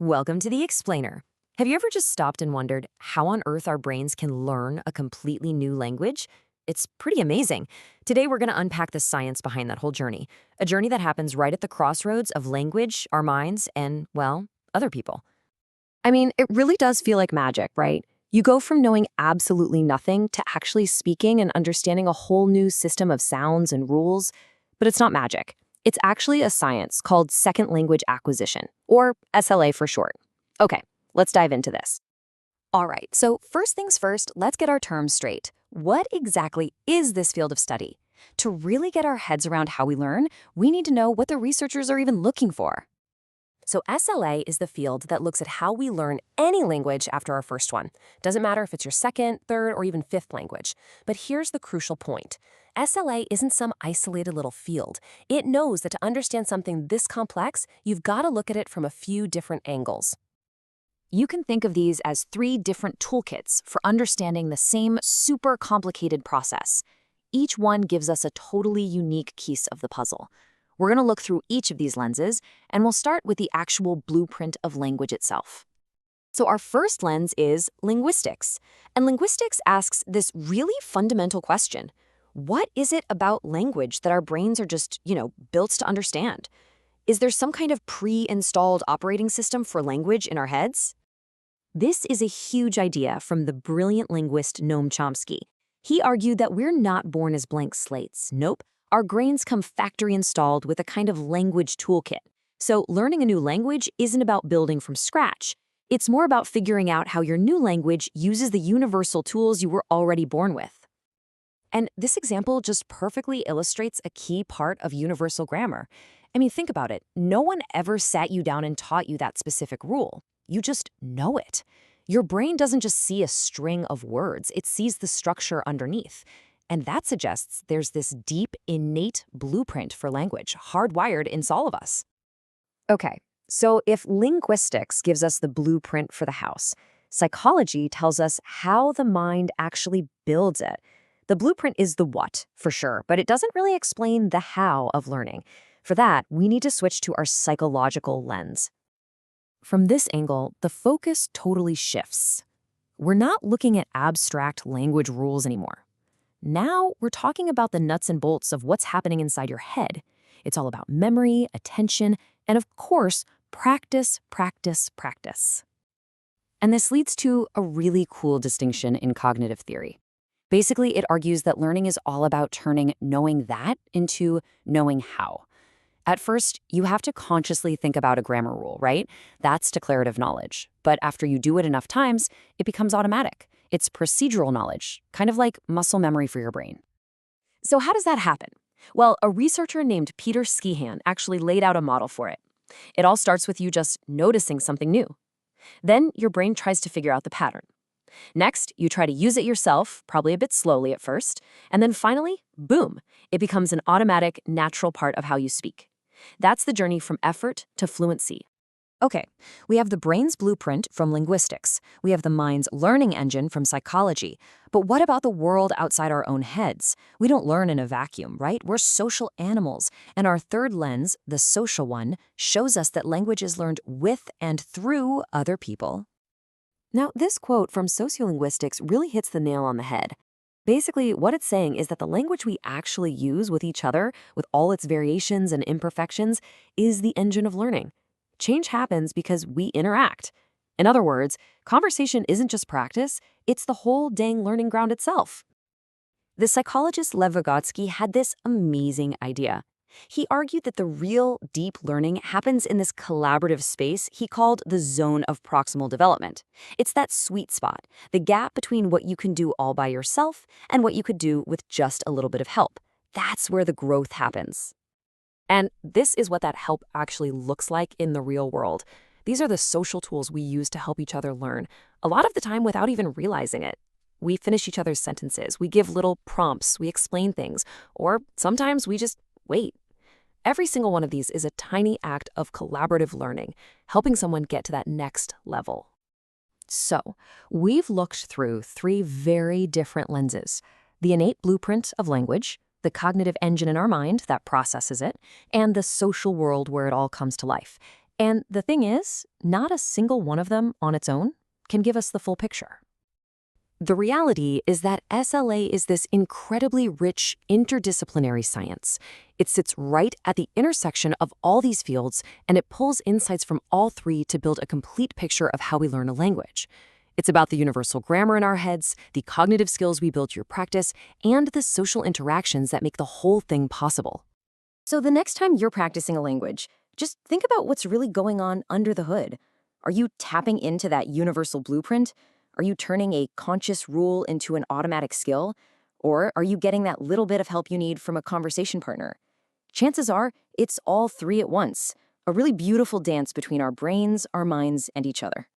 Welcome to The Explainer. Have you ever just stopped and wondered how on earth our brains can learn a completely new language? It's pretty amazing. Today, we're going to unpack the science behind that whole journey, a journey that happens right at the crossroads of language, our minds, and, well, other people. I mean, it really does feel like magic, right? You go from knowing absolutely nothing to actually speaking and understanding a whole new system of sounds and rules. But it's not magic. It's actually a science called second language acquisition, or SLA for short. Okay, let's dive into this. All right, so first things first, let's get our terms straight. What exactly is this field of study? To really get our heads around how we learn, we need to know what the researchers are even looking for. So SLA is the field that looks at how we learn any language after our first one. Doesn't matter if it's your second, third, or even fifth language. But here's the crucial point. SLA isn't some isolated little field. It knows that to understand something this complex, you've got to look at it from a few different angles. You can think of these as three different toolkits for understanding the same super complicated process. Each one gives us a totally unique piece of the puzzle. We're going to look through each of these lenses, and we'll start with the actual blueprint of language itself. So our first lens is linguistics. And linguistics asks this really fundamental question. What is it about language that our brains are just, built to understand? Is there some kind of pre-installed operating system for language in our heads? This is a huge idea from the brilliant linguist Noam Chomsky. He argued that we're not born as blank slates. Nope. Our brains come factory installed with a kind of language toolkit. So learning a new language isn't about building from scratch. It's more about figuring out how your new language uses the universal tools you were already born with. And this example just perfectly illustrates a key part of universal grammar. I mean, think about it. No one ever sat you down and taught you that specific rule. You just know it. Your brain doesn't just see a string of words, it sees the structure underneath. And that suggests there's this deep, innate blueprint for language, hardwired in all of us. Okay, so if linguistics gives us the blueprint for the house, psychology tells us how the mind actually builds it. The blueprint is the what, for sure, but it doesn't really explain the how of learning. For that, we need to switch to our psychological lens. From this angle, the focus totally shifts. We're not looking at abstract language rules anymore. Now we're talking about the nuts and bolts of what's happening inside your head. It's all about memory, attention, and of course, practice, practice, practice. And this leads to a really cool distinction in cognitive theory. Basically, it argues that learning is all about turning knowing that into knowing how. At first, you have to consciously think about a grammar rule, right? That's declarative knowledge. But after you do it enough times, it becomes automatic. It's procedural knowledge, kind of like muscle memory for your brain. So how does that happen? Well, a researcher named Peter Skehan actually laid out a model for it. It all starts with you just noticing something new. Then your brain tries to figure out the pattern. Next, you try to use it yourself, probably a bit slowly at first, and then finally, boom, it becomes an automatic, natural part of how you speak. That's the journey from effort to fluency. Okay, we have the brain's blueprint from linguistics. We have the mind's learning engine from psychology. But what about the world outside our own heads? We don't learn in a vacuum, right? We're social animals. And our third lens, the social one, shows us that language is learned with and through other people. Now, this quote from sociolinguistics really hits the nail on the head. Basically, what it's saying is that the language we actually use with each other, with all its variations and imperfections, is the engine of learning. Change happens because we interact. In other words, conversation isn't just practice, it's the whole dang learning ground itself. The psychologist Lev Vygotsky had this amazing idea. He argued that the real deep learning happens in this collaborative space he called the zone of proximal development. It's that sweet spot, the gap between what you can do all by yourself and what you could do with just a little bit of help. That's where the growth happens. And this is what that help actually looks like in the real world. These are the social tools we use to help each other learn, a lot of the time without even realizing it. We finish each other's sentences, we give little prompts, we explain things, or sometimes we just wait. Every single one of these is a tiny act of collaborative learning, helping someone get to that next level. So, we've looked through three very different lenses: the innate blueprint of language, the cognitive engine in our mind that processes it, and the social world where it all comes to life. And the thing is, not a single one of them on its own can give us the full picture. The reality is that SLA is this incredibly rich interdisciplinary science. It sits right at the intersection of all these fields, and it pulls insights from all three to build a complete picture of how we learn a language. It's about the universal grammar in our heads, the cognitive skills we build through practice, and the social interactions that make the whole thing possible. So the next time you're practicing a language, just think about what's really going on under the hood. Are you tapping into that universal blueprint? Are you turning a conscious rule into an automatic skill? Or are you getting that little bit of help you need from a conversation partner? Chances are it's all three at once, a really beautiful dance between our brains, our minds, and each other.